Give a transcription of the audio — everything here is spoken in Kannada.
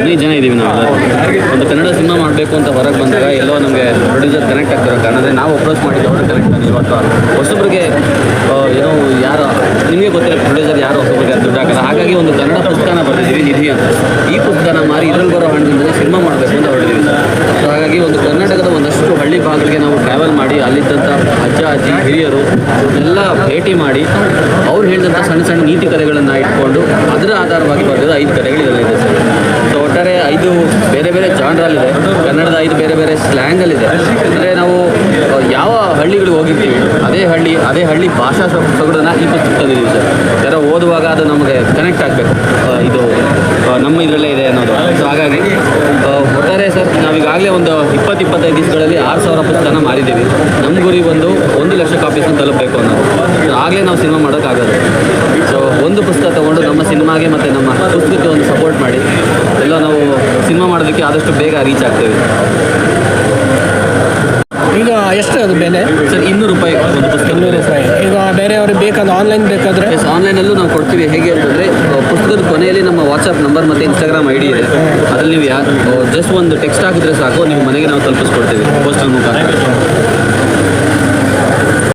15 ಜನ ಇದ್ದೀವಿ ನಾವು. ಒಂದು ಕನ್ನಡ ಸಿನಿಮಾ ಮಾಡಬೇಕು ಅಂತ ಹೊರಗೆ ಬಂದಾಗ ಎಲ್ಲೋ ನಮಗೆ ಪ್ರೊಡ್ಯೂಸರ್ ಕನೆಕ್ಟ್ ಆಗ್ತಿರೋ ಕಾರಣ ಅಂದರೆ ನಾವು ಅಪ್ರೋಚ್ ಮಾಡಿದ್ದು ಅವರು ಕನೆಕ್ಟ್ ಆಗಿರೋ ಅಥವಾ ಹೊಸಬ್ರಿಗೆ ಏನೋ ಯಾರು ನಿಮಗೆ ಗೊತ್ತಿರೋ ಪ್ರೊಡ್ಯೂಸರ್ ಯಾರು ಹೊಸಬ್ರಿಗೆ ದುಡ್ಡು ಹಾಕಲ್ಲ. ಹಾಗಾಗಿ ಒಂದು ಕನ್ನಡ ಪುಸ್ತಕನ ಬರೆದಿದ್ದೀವಿ, ನಿಧಿ ಅಂತ. ಈ ಪುಸ್ತಕನ ಮಾರಿ ಇದರಲ್ಲಿ ಬರೋ ಹಣದಿಂದಲೇ ಸಿನಿಮಾ ಮಾಡಬೇಕು ಅಂತ ಹೊರಟಿದ್ದೀವಿ. ಸೊ ಹಾಗಾಗಿ ಒಂದು ಕರ್ನಾಟಕದ ಒಂದಷ್ಟು ಹಳ್ಳಿ ಭಾಗಗಳಿಗೆ ನಾವು ಟ್ರಾವೆಲ್ ಮಾಡಿ ಅಲ್ಲಿದ್ದಂಥ ಅಜ್ಜ ಅಜ್ಜಿ ಹಿರಿಯರು ಎಲ್ಲ ಭೇಟಿ ಮಾಡಿ ಅವ್ರು ಹೇಳಿದಂಥ ಸಣ್ಣ ಸಣ್ಣ ನೀತಿ ಕಥೆಗಳನ್ನು ಇಟ್ಕೊಂಡು ಅದರ ಆಧಾರವಾಗಿ ಬರೆದಿರೋ 5 ಕಥೆಗಳು ಇದರಲ್ಲಿದೆ ಸರ್. ಸೊ ಒಟ್ಟಾರೆ 5 ಬೇರೆ ಬೇರೆ ಜಾನ್ರಲ್ಲಿದೆ. ಕನ್ನಡದ 5 ಬೇರೆ ಬೇರೆ ಸ್ಲ್ಯಾಂಗಲ್ಲಿದೆ. ಅಂದರೆ ನಾವು ಯಾವ ಹಳ್ಳಿಗಳಿಗೆ ಹೋಗಿರ್ತೀವಿ ಅದೇ ಹಳ್ಳಿ ಭಾಷಾ ಸೊಗಡನ್ನು ಈ ಪುಸ್ತಕದಲ್ಲಿದೆ ಸರ್. ಯಾರೋ ಓದುವಾಗ ಅದು ನಮಗೆ ಕನೆಕ್ಟ್ ಆಗಬೇಕು, ಇದು ನಮ್ಮ ಇದರಲ್ಲೇ ಇದೆ ಅನ್ನೋದು. ಸೊ ಹಾಗಾಗಿ ಒಟ್ಟಾರೆ ಸರ್ ನಾವೀಗಾಗಲೇ ಒಂದು 20-25 ದಿವಸಗಳಲ್ಲಿ 6,000 ಪುಸ್ತಕನ ಮಾರಿದ್ದೀವಿ. ನಮ್ಮ ಗುರಿ ಬಂದು 1 ಲಕ್ಷ ಕಾಪೀಸ್ನ ತಲುಪಬೇಕು ಅನ್ನೋದು. ಆಗಲೇ ನಾವು ಸಿನಿಮಾ ಮಾಡೋಕ್ಕಾಗೋದು. ಸೊ ಒಂದು ಪುಸ್ತಕ ತೊಗೊಂಡು ನಮ್ಮ ಸಿನಿಮಾಗೆ ಮತ್ತು ನಮ್ಮ ಪುಸ್ತಕಕ್ಕೆ ಒಂದು ಸಪೋರ್ಟ್ ಮಾಡಿ ಎಲ್ಲ ನಾವು ಸಿನಿಮಾ ಮಾಡೋದಕ್ಕೆ ಆದಷ್ಟು ಬೇಗ ರೀಚ್ ಆಗ್ತೇವೆ. ಈಗ ಎಷ್ಟು ಅದು ಬೆಲೆ ಸರ್? 200 ರೂಪಾಯಿ ಒಂದು ಪುಸ್ತಕ. 200 ರೂಪಾಯಿ. ಈಗ ಬೇರೆಯವ್ರಿಗೆ ಬೇಕಾದ್ರೆ ಆನ್ಲೈನ್ ಬೇಕಾದರೆ ಆನ್ಲೈನಲ್ಲೂ ನಾವು ಕೊಡ್ತೀವಿ. ಹೇಗೆ ಅಂತಂದರೆ ಪುಸ್ತಕದ ಕೊನೆಯಲ್ಲಿ ನಮ್ಮ ವಾಟ್ಸಪ್ ನಂಬರ್ ಮತ್ತು ಇನ್ಸ್ಟಾಗ್ರಾಮ್ ID ಇದೆ. ಅದರಲ್ಲಿ ನೀವು ಜಸ್ಟ್ ಒಂದು ಟೆಕ್ಸ್ಟ್ ಹಾಕಿದ್ರೆ ಸಾಕು, ನಿಮ್ಮ ಮನೆಗೆ ನಾವು ತಲುಪಿಸ್ಕೊಡ್ತೀವಿ ಪೋಸ್ಟಲ್ ಮುಖಾಂತರ.